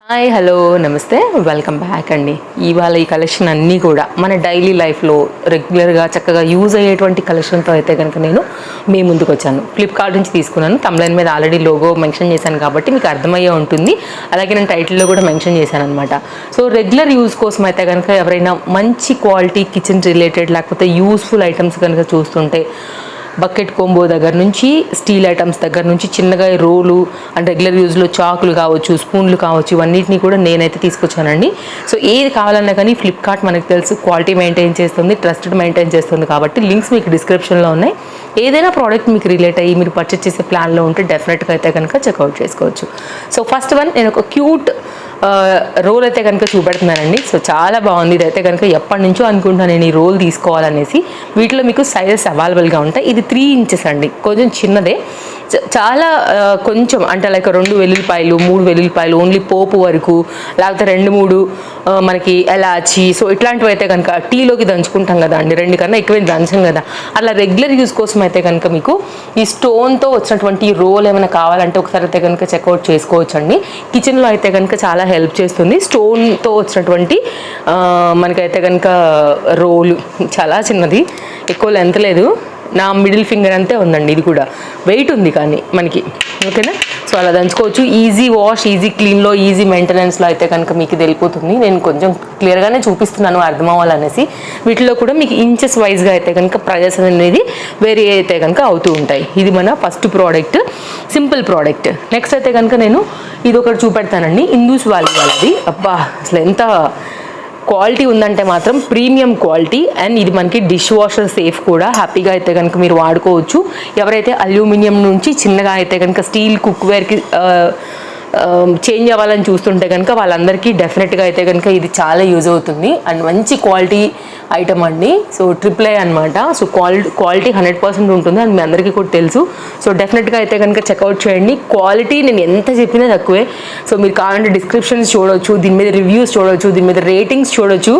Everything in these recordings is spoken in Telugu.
హాయ్ హలో నమస్తే వెల్కమ్ బ్యాక్ అండి. ఇవాళ ఈ కలెక్షన్ అన్నీ కూడా మన డైలీ లైఫ్లో రెగ్యులర్గా చక్కగా యూజ్ అయ్యేటువంటి కలెక్షన్తో అయితే కనుక నేను మీ ముందుకు వచ్చాను. ఫ్లిప్కార్ట్ నుంచి తీసుకున్నాను. తమ్లైన్ మీద ఆల్రెడీ లోగో మెన్షన్ చేశాను కాబట్టి మీకు అర్థమయ్యే ఉంటుంది. అలాగే నేను టైటిల్లో కూడా మెన్షన్ చేశాను అనమాట. సో రెగ్యులర్ యూజ్ కోసం అయితే కనుక ఎవరైనా మంచి క్వాలిటీ కిచెన్ రిలేటెడ్ లేకపోతే యూస్ఫుల్ ఐటమ్స్ కనుక చూస్తుంటే బకెట్ కోంబో దగ్గర నుంచి స్టీల్ ఐటమ్స్ దగ్గర నుంచి చిన్నగా రోలు అండ్ రెగ్యులర్ యూజ్లో చాకులు కావచ్చు, స్పూన్లు కావచ్చు, ఇవన్నిటిని కూడా నేనైతే తీసుకొచ్చానండి. సో ఏది కావాలన్నా కానీ ఫ్లిప్కార్ట్ మనకు తెలుసు క్వాలిటీ మెయింటైన్ చేస్తుంది, ట్రస్టెడ్ మెయింటైన్ చేస్తుంది కాబట్టి లింక్స్ మీకు డిస్క్రిప్షన్లో ఉన్నాయి. ఏదైనా ప్రోడక్ట్ మీకు రిలేట్ అయ్యి మీరు పర్చేస్ చేసే ప్లాన్లో ఉంటే డెఫినెట్గా అయితే కనుక చెక్అవుట్ చేసుకోవచ్చు. సో ఫస్ట్ వన్ నేను ఒక క్యూట్ రోల్ అయితే కనుక చూపెడుతున్నానండి. సో చాలా బాగుంది. ఇదైతే కనుక ఎప్పటి నుంచో అనుకుంటున్నాను నేను ఈ రోల్ తీసుకోవాలనేసి. వీటిలో మీకు సైజెస్ అవైలబుల్గా ఉంటాయి. ఇది 3 inches అండి, కొంచెం చిన్నదే. చాలా కొంచెం అంటే లైక్ 2 వెల్లుల్లిపాయలు 3 వెల్లుల్లిపాయలు ఓన్లీ పోపు వరకు, లేకపోతే 2-3 మనకి ఎలాచి, సో ఇట్లాంటివి అయితే కనుక టీలోకి దంచుకుంటాం కదా అండి, 2 కన్నా ఎక్కువ దంచం కదా, అలా రెగ్యులర్ యూజ్ కోసం అయితే కనుక మీకు ఈ స్టోన్తో వచ్చినటువంటి రోల్ ఏమైనా కావాలంటే ఒకసారి అయితే కనుక చెక్అవుట్ చేసుకోవచ్చు అండి. కిచెన్లో అయితే కనుక చాలా హెల్ప్ చేస్తుంది. స్టోన్తో వచ్చినటువంటి మనకైతే కనుక రోలు చాలా చిన్నది, ఎక్కువ లెంత్ లేదు, నా మిడిల్ ఫింగర్ అంతే ఉందండి. ఇది కూడా వెయిట్ ఉంది కానీ మనకి, ఓకేనా. సో అలా దంచుకోవచ్చు. ఈజీ వాష్, ఈజీ క్లీన్లో, ఈజీ మెయింటెనెన్స్లో అయితే కనుక మీకు తెలిపోతుంది. నేను కొంచెం క్లియర్గానే చూపిస్తున్నాను అర్థం అవ్వాలనేసి. వీటిలో కూడా మీకు ఇంచెస్ వైజ్గా అయితే కనుక ప్రైజెస్ అనేది వేరీ అయితే కనుక అవుతూ ఉంటాయి. ఇది మన first product, simple product. Next అయితే కనుక నేను ఇది ఒకటి చూపెడతానండి. ఇందూస్ వ్యాలీ వాళ్ళది. అబ్బా అసలు ఎంత క్వాలిటీ ఉందంటే మాత్రం ప్రీమియం క్వాలిటీ. అండ్ ఇది మనకి డిష్ వాషర్ సేఫ్ కూడా, హ్యాపీగా అయితే కనుక మీరు వాడుకోవచ్చు. ఎవరైతే అల్యూమినియం నుంచి చిన్నగా అయితే కనుక స్టీల్ కుక్వేర్కి చేంజ్ అవ్వాలని చూస్తుంటే కనుక వాళ్ళందరికీ డెఫినెట్గా అయితే కనుక ఇది చాలా యూజ్ అవుతుంది. అండ్ మంచి క్వాలిటీ ఐటమ్ అండి. సో AAA అనమాట. సో క్వాలిటీ 100% ఉంటుంది అని మీ అందరికీ కూడా తెలుసు. సో డెఫినెట్గా అయితే కనుక చెక్అవుట్ చేయండి. క్వాలిటీ నేను ఎంత చెప్పినా తక్కువే. సో మీరు కావాలంటే డిస్క్రిప్షన్స్ చూడవచ్చు, దీని మీద రివ్యూస్ చూడవచ్చు, దీని మీద రేటింగ్స్ చూడవచ్చు.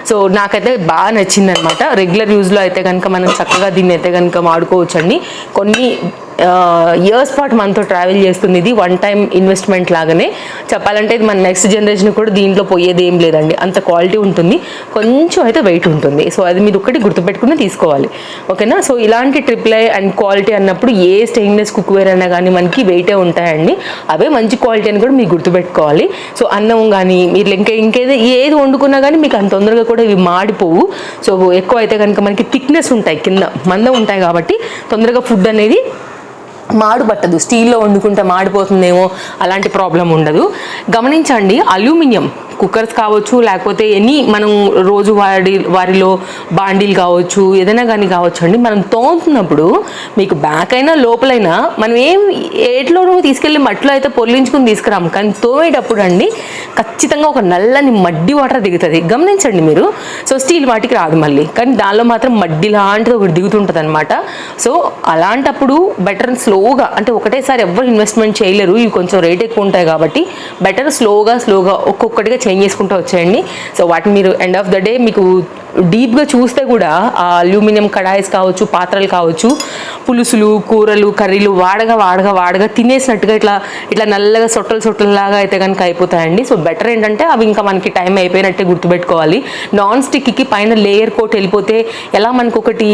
సో నాకైతే బాగా నచ్చింది అనమాట. రెగ్యులర్ యూజ్లో అయితే కనుక మనం చక్కగా దీన్ని అయితే కనుక వాడుకోవచ్చు అండి. కొన్ని ఇయర్స్ పాటు మనతో ట్రావెల్ చేస్తుంది. ఇది 1 టైం ఇన్వెస్ట్మెంట్ లాగానే చెప్పాలంటే. ఇది మన నెక్స్ట్ జనరేషన్ కూడా దీంట్లో పోయేది ఏం లేదండి, అంత క్వాలిటీ ఉంటుంది. కొంచెం అయితే వెయిట్ ఉంటుంది. సో అది మీరు ఒక్కటి గుర్తుపెట్టుకుని తీసుకోవాలి, ఓకేనా. సో ఇలాంటి AAA అండ్ క్వాలిటీ అన్నప్పుడు ఏ స్టెయిన్లెస్ కుక్వేర్ అయినా కానీ మనకి వెయిటే ఉంటాయండి. అవే మంచి క్వాలిటీ అని కూడా మీరు గుర్తుపెట్టుకోవాలి. సో అన్నం కానీ మీరు ఏది వండుకున్నా కానీ మీకు అంత తొందరగా కూడా ఇవి మాడిపోవు. సో ఎక్కువ అయితే కనుక మనకి థిక్నెస్ ఉంటాయి, కింద మందం ఉంటాయి కాబట్టి తొందరగా ఫుడ్ అనేది మాడు పట్టదు. స్టీల్లో వండుకుంటే మాడిపోతుందేమో అలాంటి ప్రాబ్లం ఉండదు. గమనించండి, అల్యూమినియం కుక్కర్స్ కావచ్చు, లేకపోతే మనం రోజు వారిలో బాండీలు కావచ్చు, ఏదైనా కానీ కావచ్చు అండి, మనం తోముతున్నప్పుడు మీకు బ్యాక్ అయినా లోపలైనా మనం ఏట్లోనూ తీసుకెళ్ళి మట్టిలో అయితే పొర్లించుకుని తీసుకురాము. కానీ తోమేటప్పుడు అండి ఖచ్చితంగా ఒక నల్లని మడ్డి వాటర్ దిగుతుంది. గమనించండి మీరు. సో స్టీల్ వాటికి రాదు మళ్ళీ, కానీ దానిలో మాత్రం మడ్డి లాంటిది ఒకటి దిగుతుంటుంది అనమాట. సో అలాంటప్పుడు బెటర్ స్లోగా, అంటే ఒకటేసారి ఎవరు ఇన్వెస్ట్మెంట్ చేయలేరు, ఇవి కొంచెం రేట్ ఎక్కువ ఉంటాయి కాబట్టి బెటర్ స్లోగా ఒక్కొక్కటిగా చేంజ్ చేసుకుంటూ వచ్చేయండి. సో వాటిని మీరు ఎండ్ ఆఫ్ ద డే మీకు డీప్గా చూస్తే కూడా ఆ అల్యూమినియం కడాయిస్ కావచ్చు, పాత్రలు కావచ్చు, పులుసులు, కూరలు, కర్రీలు వాడగా తినేసినట్టుగా ఇట్లా నల్లగా సొట్టలాగా అయితే కనుక అయిపోతాయండి. సో బెటర్ ఏంటంటే అవి ఇంకా మనకి టైం అయిపోయినట్టే గుర్తుపెట్టుకోవాలి. నాన్ స్టిక్కి పైన లేయర్ కోట్ వెళ్ళిపోతే ఎలా మనకు ఒకటి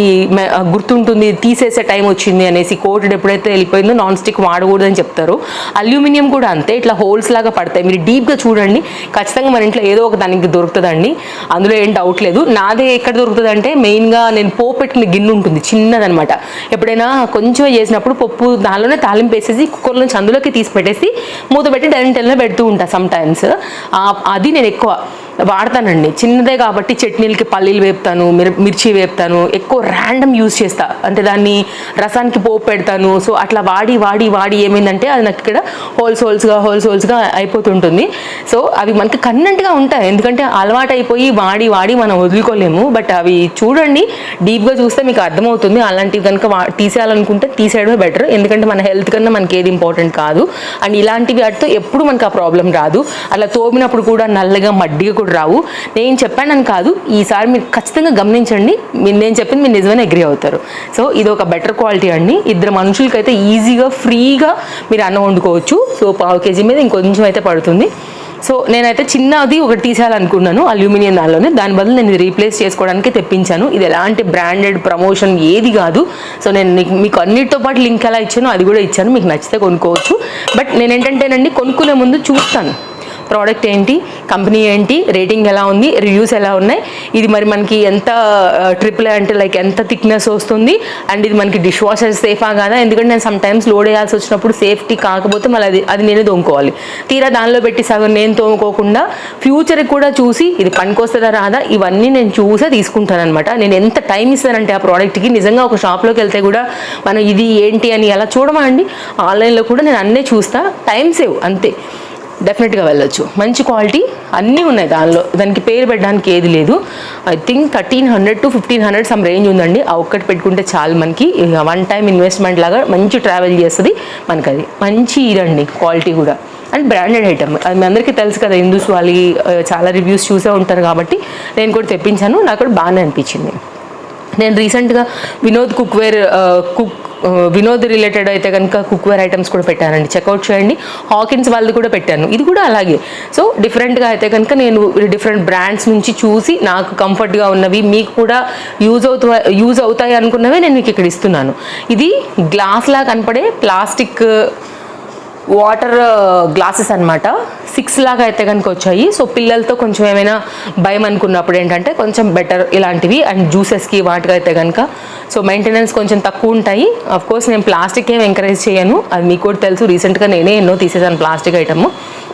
గుర్తుంటుంది, తీసేసే టైం వచ్చింది అనేసి. కోటెడ్ ఎప్పుడైతే వెళ్ళిపోయిందో నాన్ స్టిక్ వాడకూడదని చెప్తారు. అల్యూమినియం కూడా అంతే, ఇట్లా హోల్స్ లాగా పడతాయి. మీరు డీప్గా చూడండి, ఖచ్చితంగా మన ఇంట్లో ఏదో ఒక దానికి దొరుకుతుందండి, అందులో ఏం డౌట్ లేదు. నాదే ఎక్కడ దొరుకుతుంది అంటే మెయిన్గా నేను పోపు పెట్టిన గిన్నె ఉంటుంది చిన్నదనమాట. ఎప్పుడైనా కొంచెం చేసినప్పుడు పప్పు దానిలోనే తాలింపు వేసేసి కుక్కర్ నుంచి అందులోకి తీసి పెట్టేసి మూత పెట్టి డైనింగ్ టేబుల్లో పెడుతూ ఉంటాను సమ్ టైమ్స్. అది నేను ఎక్కువ వాడతానండి. చిన్నదే కాబట్టి చట్నీలకి పల్లీలు వేపుతాను, మిర్చి వేపుతాను, ఎక్కువ ర్యాండమ్ యూజ్ చేస్తా, అంటే దాన్ని రసానికి పోపు పెడతాను. సో అట్లా వాడి ఏమైందంటే అది నాకు ఇక్కడ హోల్స్గా అయిపోతుంటుంది. సో అవి మనకి కన్వెంట్గా ఉంటాయి, ఎందుకంటే అలవాటు అయిపోయి వాడి మనం వదులుకోలేము. బట్ అవి చూడండి, డీప్గా చూస్తే మీకు అర్థమవుతుంది. అలాంటివి కనుక తీసేయాలనుకుంటే తీసేయడమే బెటర్, ఎందుకంటే మన హెల్త్ కన్నా మనకి ఏది ఇంపార్టెంట్ కాదు. అండ్ ఇలాంటివి వాటితో ఎప్పుడు మనకు ఆ ప్రాబ్లం రాదు. అలా తోమినప్పుడు కూడా నల్లగా మడ్డిగా కూడా రావు. నేను చెప్పానని కాదు, ఈసారి మీరు ఖచ్చితంగా గమనించండి, నేను చెప్పింది మీరు నిజమైన అగ్రీ అవుతారు. సో ఇది ఒక బెటర్ క్వాలిటీ అండి. 2 మనుషులకైతే ఈజీగా ఫ్రీగా మీరు అన్నం వండుకోవచ్చు. సో 1/2 kg మీద ఇంకొంచెం అయితే పడుతుంది. సో నేనైతే చిన్నది ఒకటి తీసేయాలనుకున్నాను అల్యూమినియం దానిలోనే, దాని బదులు నేను ఇది రీప్లేస్ చేసుకోవడానికి తెప్పించాను. ఇది ఎలాంటి బ్రాండెడ్ ప్రమోషన్ ఏది కాదు. సో నేను మీకు అన్నిటితో పాటు లింక్ ఎలా ఇచ్చానో అది కూడా ఇచ్చాను, మీకు నచ్చితే కొనుక్కోవచ్చు. బట్ నేను ఏంటంటేనండి కొనుక్కునే ముందు చూస్తాను ప్రోడక్ట్ ఏంటి, కంపెనీ ఏంటి, రేటింగ్ ఎలా ఉంది, రివ్యూస్ ఎలా ఉన్నాయి, ఇది మరి మనకి ఎంత ట్రిపుల్ అంటే లైక్ ఎంత థిక్నెస్ వస్తుంది, అండ్ ఇది మనకి డిష్ వాషర్ సేఫా కాదా. ఎందుకంటే నేను సమ్ టైమ్స్ లోడ్ వేయాల్సి వచ్చినప్పుడు సేఫ్టీ కాకపోతే మళ్ళీ అది నేనే తోముకోవాలి. తీరా దానిలో పెట్టి సగం నేను తోముకోకుండా ఫ్యూచర్కి కూడా చూసి ఇది పనికొస్తుందా రాదా ఇవన్నీ నేను చూసే తీసుకుంటాను అనమాట. నేను ఎంత టైం ఇస్తానంటే ఆ ప్రోడక్ట్కి, నిజంగా ఒక షాప్లోకి వెళ్తే కూడా మనం ఇది ఏంటి అని అలా చూడమా అండి, ఆన్లైన్లో కూడా నేను అన్నీ చూస్తా, టైం సేవ్ అంతే. డెఫినెట్గా వెళ్ళొచ్చు, మంచి క్వాలిటీ అన్నీ ఉన్నాయి దానిలో, దానికి పేరు పెట్టడానికి ఏది లేదు. I think 1300 to 1500 some range ఉందండి. ఆ ఒక్కటి పెట్టుకుంటే చాలు మనకి, వన్ టైం ఇన్వెస్ట్మెంట్ లాగా మంచి ట్రావెల్ చేస్తుంది మనకి. అది మంచి ఇదండి క్వాలిటీ కూడా, అండ్ బ్రాండెడ్ ఐటమ్. అది మీ అందరికీ తెలుసు కదా, హిందూస్ వాళ్ళు చాలా రివ్యూస్ చూసే ఉంటారు కాబట్టి నేను కూడా తెప్పించాను, నాకు కూడా బాగానే అనిపించింది. నేను రీసెంట్గా వినోద్ రిలేటెడ్ అయితే కనుక కుక్వేర్ ఐటమ్స్ కూడా పెట్టానండి, చెక్అవుట్ చేయండి. హాకిన్స్ వాళ్ళది కూడా పెట్టాను, ఇది కూడా అలాగే. సో డిఫరెంట్గా అయితే కనుక నేను డిఫరెంట్ బ్రాండ్స్ నుంచి చూసి నాకు కంఫర్ట్గా ఉన్నవి, మీకు కూడా యూజ్ అవుతాయి అనుకున్నవే నేను మీకు ఇక్కడ ఇస్తున్నాను. ఇది గ్లాస్లా కనపడే ప్లాస్టిక్ వాటర్ గ్లాసెస్ అనమాట, 6 లాగా అయితే కనుక వచ్చాయి. సో పిల్లలతో కొంచెం ఏమైనా భయం అనుకున్నప్పుడు ఏంటంటే కొంచెం బెటర్ ఇలాంటివి, అండ్ జ్యూసెస్కి వాటికి అయితే కనుక సో మెయింటెనెన్స్ కొంచెం తక్కువ ఉంటాయి. కోర్స్ నేను ప్లాస్టిక్ ఏం ఎంకరేజ్ చేయను, అది మీకు కూడా తెలుసు, రీసెంట్గా నేనే ఎన్నో తీసేసాను ప్లాస్టిక్ ఐటమ్.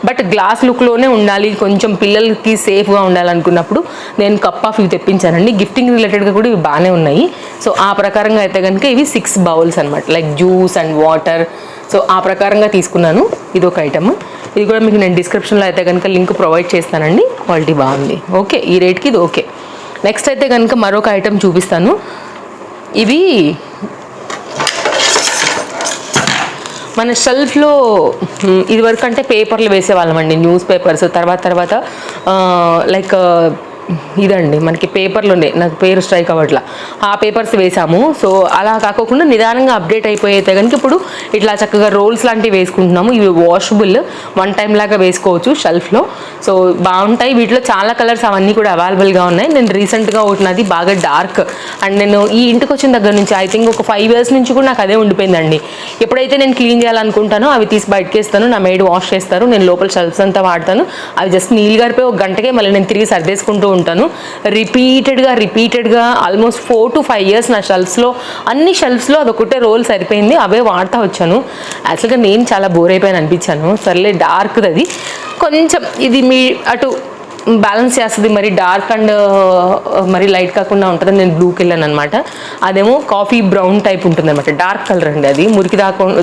బట్ గ్లాస్ లుక్లోనే ఉండాలి, కొంచెం పిల్లలకి సేఫ్గా ఉండాలనుకున్నప్పుడు నేను కప్ ఆఫ్ ఇవి తెప్పించానండి. గిఫ్టింగ్ రిలేటెడ్గా కూడా ఇవి బాగానే ఉన్నాయి. సో ఆ ప్రకారంగా అయితే కనుక ఇవి 6 బౌల్స్ అనమాట, like juice and water. So ఆ ప్రకారంగా తీసుకున్నాను. ఇది ఒక ఐటమ్, ఇది కూడా మీకు నేను డిస్క్రిప్షన్లో అయితే కనుక లింక్ ప్రొవైడ్ చేస్తానండి. క్వాలిటీ బాగుంది, ఓకే, ఈ రేట్కి ఇది ఓకే. నెక్స్ట్ అయితే కనుక మరొక ఐటమ్ చూపిస్తాను. ఇవి మన షెల్ఫ్లో ఇదివరకు అంటే పేపర్లు వేసేవాళ్ళమండి, న్యూస్ పేపర్స్. తర్వాత లైక్ ఇదండి మనకి పేపర్లోనే, నాకు పేరు స్ట్రైక్ అవ్వట్లా, ఆ పేపర్స్ వేసాము. సో అలా కాకుండా నిదానంగా అప్డేట్ అయిపోయితే కనుక ఇప్పుడు ఇట్లా చక్కగా రోల్స్ లాంటివి వేసుకుంటున్నాము. ఇవి వాషబుల్, వన్ టైం లాగా వేసుకోవచ్చు షెల్ఫ్లో. సో బాగుంటాయి, వీటిలో చాలా కలర్స్ అవన్నీ కూడా అవైలబుల్గా ఉన్నాయి. నేను రీసెంట్గా ఒకటినది బాగా డార్క్, అండ్ నేను ఈ ఇంటికి వచ్చిన దగ్గర నుంచి ఐ థింక్ ఒక 5 years నుంచి కూడా నాకు అదే ఉండిపోయిందండి. ఎప్పుడైతే నేను క్లీన్ చేయాలనుకుంటానో అవి తీసి బయటకి వేస్తాను, నా మేడ్ వాష్ చేస్తారు, నేను లోపల షెల్ఫ్స్ అంతా వాడతాను. అవి జస్ట్ నీళ్ళు గారిపోయి ఒక గంటకే మళ్ళీ నేను తిరిగి సర్దేసుకుంటూ ఉంటాను. రిపీటెడ్గా ఆల్మోస్ట్ 4 to 5 years నా షెల్ఫ్స్లో, అన్ని షెల్ఫ్స్లో అదొకటే రోల్ సరిపోయింది, అవే వాడుతూ వచ్చాను. యాక్చువల్గా నేను చాలా బోర్ అయిపోయాను అనిపించాను. సర్లే డార్క్ది అది కొంచెం, ఇది మీ అటు బ్యాలెన్స్ చేస్తుంది, మరి డార్క్ అండ్ మరి లైట్ కాకుండా ఉంటుంది. నేను బ్లూకి వెళ్ళాను అనమాట, అదేమో కాఫీ బ్రౌన్ టైప్ ఉంటుంది అనమాట, డార్క్ కలర్ అండి. అది మురికి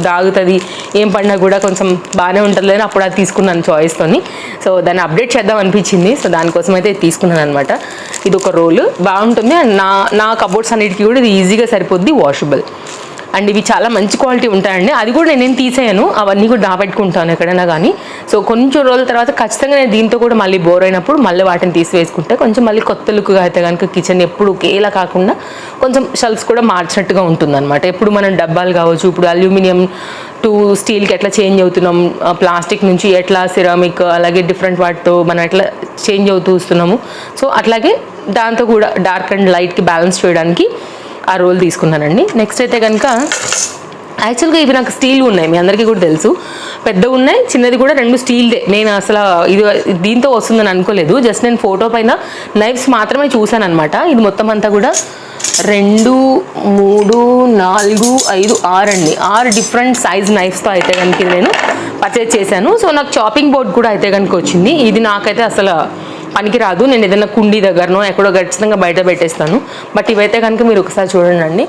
దాగుతుంది, ఏం పడినా కూడా కొంచెం బాగానే ఉంటుంది అని అప్పుడు అది తీసుకున్నాను చాయిస్తోని. సో దాన్ని అప్డేట్ చేద్దాం అనిపించింది, సో దానికోసం అయితే తీసుకున్నాను అనమాట. ఇది ఒక రోల్ బాగుంటుంది, అండ్ నా కబోర్డ్స్ అన్నిటికీ కూడా ఇది ఈజీగా సరిపోద్ది, వాషబుల్. అండ్ ఇవి చాలా మంచి క్వాలిటీ ఉంటాయండి. అది కూడా నేనేం తీసేయను, అవన్నీ కూడా దాపెట్టుకుంటాను ఎక్కడైనా కానీ. సో కొంచెం రోజుల తర్వాత ఖచ్చితంగా నేను దీంతో కూడా మళ్ళీ బోర్ అయినప్పుడు మళ్ళీ వాటిని తీసివేసుకుంటే కొంచెం మళ్ళీ కొత్త లుక్గా అయితే కనుక కిచెన్ ఎప్పుడు ఒకేలా కాకుండా కొంచెం షెల్ఫ్స్ కూడా మార్చినట్టుగా ఉంటుందన్నమాట. ఎప్పుడు మనం డబ్బాలు కావచ్చు, ఇప్పుడు అల్యూమినియం టు స్టీల్కి ఎట్లా చేంజ్ అవుతున్నాం, ప్లాస్టిక్ నుంచి ఎట్లా సిరామిక్, అలాగే డిఫరెంట్ వాటితో మనం ఎట్లా చేంజ్ అవుతూ వస్తున్నాము. సో అట్లాగే దాంతో కూడా డార్క్ అండ్ లైట్కి బ్యాలెన్స్ చేయడానికి ఆ రోల్ తీసుకున్నానండి. నెక్స్ట్ అయితే కనుక యాక్చువల్గా ఇవి నాకు స్టీల్ ఉన్నాయి, మీ అందరికీ కూడా తెలుసు, పెద్దవి ఉన్నాయి, చిన్నది కూడా 2 స్టీల్దే. నేను అసలు ఇది దీంతో వస్తుందని అనుకోలేదు, జస్ట్ నేను ఫోటో పైన నైఫ్స్ మాత్రమే చూశాను అనమాట. ఇది మొత్తం అంతా కూడా 2, 3, 4, 5, 6 అండి, 6 డిఫరెంట్ సైజ్ నైఫ్స్తో అయితే కనుక ఇది నేను పర్చేజ్ చేశాను. సో నాకు చాపింగ్ బోర్డ్ కూడా అయితే కనుక వచ్చింది. ఇది నాకైతే అసలు పనికిరాదు, నేను ఏదైనా కుండీ దగ్గరనో ఎక్కడో ఖచ్చితంగా బయట పెట్టేస్తాను. బట్ ఇవైతే కనుక మీరు ఒకసారి చూడండి,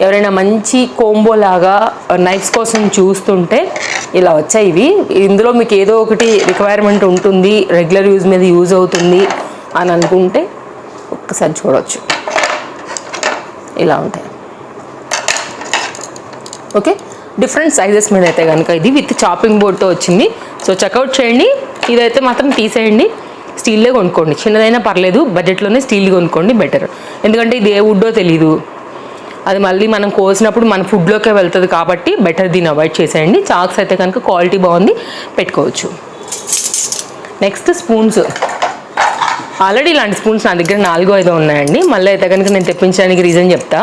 ఎవరైనా మంచి కోంబో లాగా నైఫ్స్ కోసం చూస్తుంటే ఇలా వచ్చాయి ఇవి. ఇందులో మీకు ఏదో ఒకటి రిక్వైర్మెంట్ ఉంటుంది, రెగ్యులర్ యూజ్ మీద యూజ్ అవుతుంది అని అనుకుంటే ఒక్కసారి చూడవచ్చు, ఇలా ఉంటాయి. ఓకే, డిఫరెంట్ సైజెస్ మీద అయితే కనుక ఇది విత్ చాపింగ్ బోర్డ్తో వచ్చింది. సో చెక్అవుట్ చేయండి, ఇదైతే మాత్రం తీసేయండి, స్టీల్లే కొనుక్కోండి, చిన్నదైనా పర్లేదు, బడ్జెట్లోనే స్టీల్ కొనుక్కోండి బెటర్. ఎందుకంటే ఇది ఏ వుడ్డో తెలీదు, అది మళ్ళీ మనం కోసినప్పుడు మన ఫుడ్లోకే వెళ్తుంది కాబట్టి బెటర్ దీన్ని అవాయిడ్ చేసేయండి. చాక్స్ అయితే కనుక క్వాలిటీ బాగుంది, పెట్టుకోవచ్చు. Next spoons. ఆల్రెడీ ఇలాంటి స్పూన్స్ నా దగ్గర 4-5 ఉన్నాయండి. మళ్ళీ అయితే కనుక నేను తెప్పించడానికి రీజన్ చెప్తా.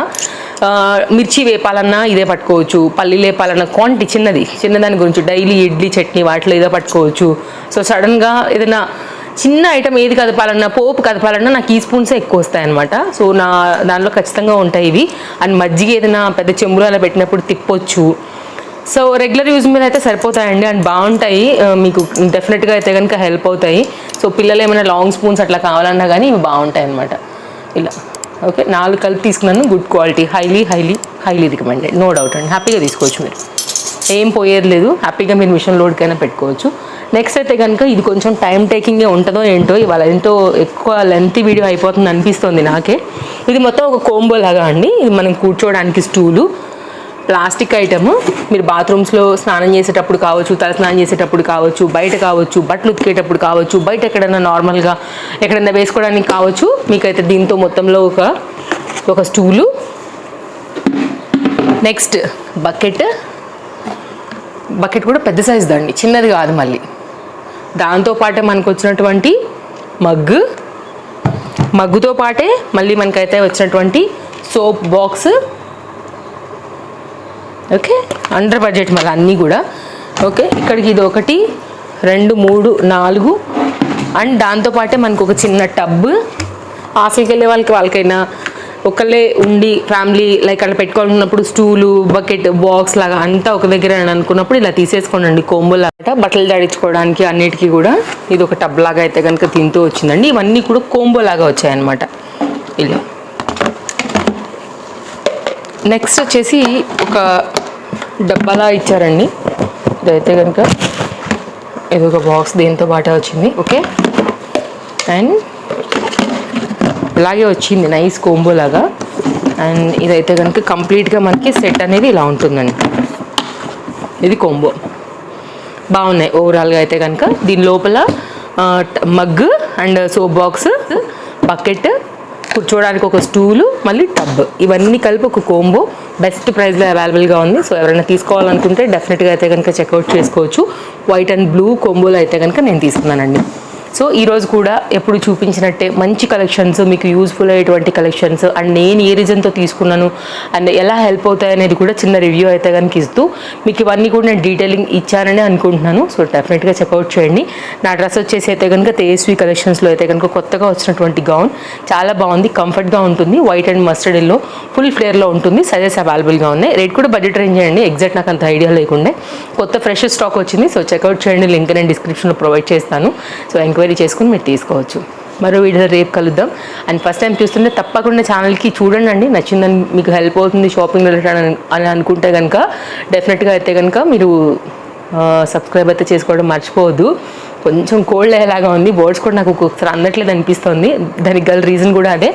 మిర్చి వేపాలన్నా ఇదే పట్టుకోవచ్చు, పల్లీలు వేపాలన్నా క్వాంటిటీ చిన్నదాని గురించి డైలీ ఇడ్లీ చట్నీ వాటిలో ఇదే పట్టుకోవచ్చు. సో సడన్గా ఏదైనా చిన్న ఐటమ్ ఏది కదపాలన్నా, పోపు కదపాలన్నా నాకు ఈ స్పూన్సే ఎక్కువ వస్తాయి అనమాట. సో దానిలో ఖచ్చితంగా ఉంటాయి ఇవి. అండ్ మజ్జిగ ఏదైనా పెద్ద చెంబులో అలా పెట్టినప్పుడు తిప్పొచ్చు. సో రెగ్యులర్ యూజ్ మీద అయితే సరిపోతాయండి అండ్ బాగుంటాయి. మీకు డెఫినెట్గా అయితే కనుక హెల్ప్ అవుతాయి. సో పిల్లలు ఏమైనా లాంగ్ స్పూన్స్ అట్లా కావాలన్నా కానీ ఇవి బాగుంటాయి అనమాట. ఇలా ఓకే, 4 కలిపి తీసుకున్నాను. Good quality, highly recommended, no doubt అండి. హ్యాపీగా తీసుకోవచ్చు మీరు, ఏం పోయేది లేదు. హ్యాపీగా మీరు మిషన్ లోడ్కైనా పెట్టుకోవచ్చు. నెక్స్ట్ అయితే కనుక ఇది కొంచెం టైం టేకింగే ఉంటుందో ఏంటో, ఇవాళ ఏంటో ఎక్కువ లెంత్ వీడియో అయిపోతుంది అనిపిస్తుంది నాకే. ఇది మొత్తం ఒక కోంబో లాగా అండి. ఇది మనం కూర్చోవడానికి స్టూలు, ప్లాస్టిక్ ఐటమ్. మీరు బాత్రూమ్స్లో స్నానం చేసేటప్పుడు కావచ్చు, తల స్నానం చేసేటప్పుడు కావచ్చు, బయట కావచ్చు, బట్టలు ఉతికేటప్పుడు కావచ్చు, బయట ఎక్కడైనా నార్మల్గా ఎక్కడైనా వేసుకోవడానికి కావచ్చు. మీకైతే దీంతో మొత్తంలో ఒక స్టూలు. నెక్స్ట్ బకెట్ కూడా పెద్ద సైజు దండి, చిన్నది కాదు. మళ్ళీ దాంతోపాటే మనకు వచ్చినటువంటి మగ్గుతో పాటే మళ్ళీ మనకైతే వచ్చినటువంటి soap box. Okay, under budget మళ్ళీ అన్నీ కూడా. ఓకే, ఇక్కడికి ఇది 1 2 3 4 అండ్ దాంతోపాటే మనకు ఒక చిన్న టబ్. హాస్టల్కి వెళ్ళే వాళ్ళకైనా ఒకళ్ళే ఉండి ఫ్యామిలీ లైక్ అట్లా పెట్టుకోవాలన్నప్పుడు స్టూలు, బకెట్, బాక్స్ లాగా అంతా ఒక దగ్గర అనుకున్నప్పుడు ఇలా తీసేసుకోండి. కోంబో లాగా బట్టలు జాడించుకోవడానికి అన్నిటికీ కూడా ఇది ఒక టబ్ లాగా అయితే కనుక తింటూ వచ్చిందండి. ఇవన్నీ కూడా కోంబో లాగా వచ్చాయన్నమాట ఇలా. నెక్స్ట్ వచ్చేసి ఒక డబ్బాలా ఇచ్చారండి. ఇదైతే కనుక ఇది ఒక బాక్స్ దీంతో పాటే వచ్చింది. ఓకే, అండ్ ఇలాగే వచ్చింది నైస్ కోంబో లాగా. అండ్ ఇదైతే కనుక కంప్లీట్గా మనకి సెట్ అనేది ఇలా ఉంటుందండి. ఇది కోంబో బాగున్నాయి ఓవరాల్గా అయితే కనుక. దీని లోపల mug and soap box, bucket, కూర్చోడానికి ఒక స్టూలు, మళ్ళీ టబ్, ఇవన్నీ కలిపి ఒక కోంబో. బెస్ట్ ప్రైస్లో అవైలబుల్గా ఉంది. సో ఎవరైనా తీసుకోవాలనుకుంటే డెఫినెట్గా అయితే కనుక చెక్అవుట్ చేసుకోవచ్చు. వైట్ అండ్ బ్లూ కోంబోలో అయితే కనుక నేను తీసుకున్నానండి. సో ఈరోజు కూడా ఎప్పుడు చూపించినట్టే మంచి కలెక్షన్స్, మీకు యూస్ఫుల్ అయ్యేటువంటి కలెక్షన్స్ అండ్ నేను ఏ రీజన్తో తీసుకున్నాను అండ్ ఎలా హెల్ప్ అవుతాయి అనేది కూడా చిన్న రివ్యూ అయితే కనుక ఇస్తూ మీకు ఇవన్నీ కూడా నేను డీటెయిలింగ్ ఇచ్చానని అనుకుంటున్నాను. సో డెఫినెట్గా చెక్అవుట్ చేయండి. నా డ్రెస్ వచ్చేసి అయితే కనుక తేజస్వి కలెక్షన్స్లో అయితే కనుక కొత్తగా వచ్చినటువంటి గౌన్ చాలా బాగుంది, కంఫర్ట్గా ఉంటుంది. White and mustard yellow full ఫ్లేర్లో ఉంటుంది. సైజెస్ అవైలబుల్గా ఉన్నాయి. రేట్ కూడా బడ్జెట్ రేంజ్ చేయండి. ఎగ్జాక్ట్ నాకు అంత ఐడియా లేకుండే, కొత్త ఫ్రెష్ స్టాక్ వచ్చింది. సో చెక్అవుట్ చేయండి, లింక్ నేను డిస్క్రిప్షన్లో ప్రొవైడ్ చేస్తాను. సో ఎంక్వైరీ చేసుకుని మీరు తీసుకోవచ్చు. మరో వీడియో రేపు కలుద్దాం. అండ్ ఫస్ట్ టైం చూస్తుంటే తప్పకుండా ఛానల్కి చూడండి, నచ్చిందని మీకు హెల్ప్ అవుతుంది షాపింగ్ రిలేటెడ్ అని అనుకుంటే కనుక డెఫినెట్గా అయితే కనుక మీరు సబ్స్క్రైబ్ అయితే చేసుకోవడం మర్చిపోవద్దు. కొంచెం కోల్డ్ అయ్యేలాగా ఉంది, వర్డ్స్ కూడా నాకు ఒక్కొక్కసారి అందట్లేదు అనిపిస్తుంది. దానికి గల రీజన్ కూడా అదే.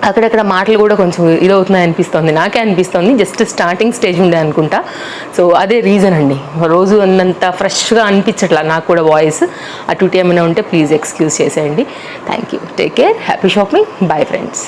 అక్కడక్కడ మాటలు కూడా కొంచెం ఇదవుతున్నాయి అనిపిస్తుంది, నాకే అనిపిస్తుంది. జస్ట్ స్టార్టింగ్ స్టేజ్ ఉండే అనుకుంటా. సో అదే రీజన్ అండి. రోజు అన్నంత ఫ్రెష్గా అనిపించట్లా నాకు కూడా వాయిస్. అటు ఏమైనా ఉంటే ప్లీజ్ ఎక్స్క్యూజ్ చేసేయండి. Thank you, take care, happy shopping, bye friends.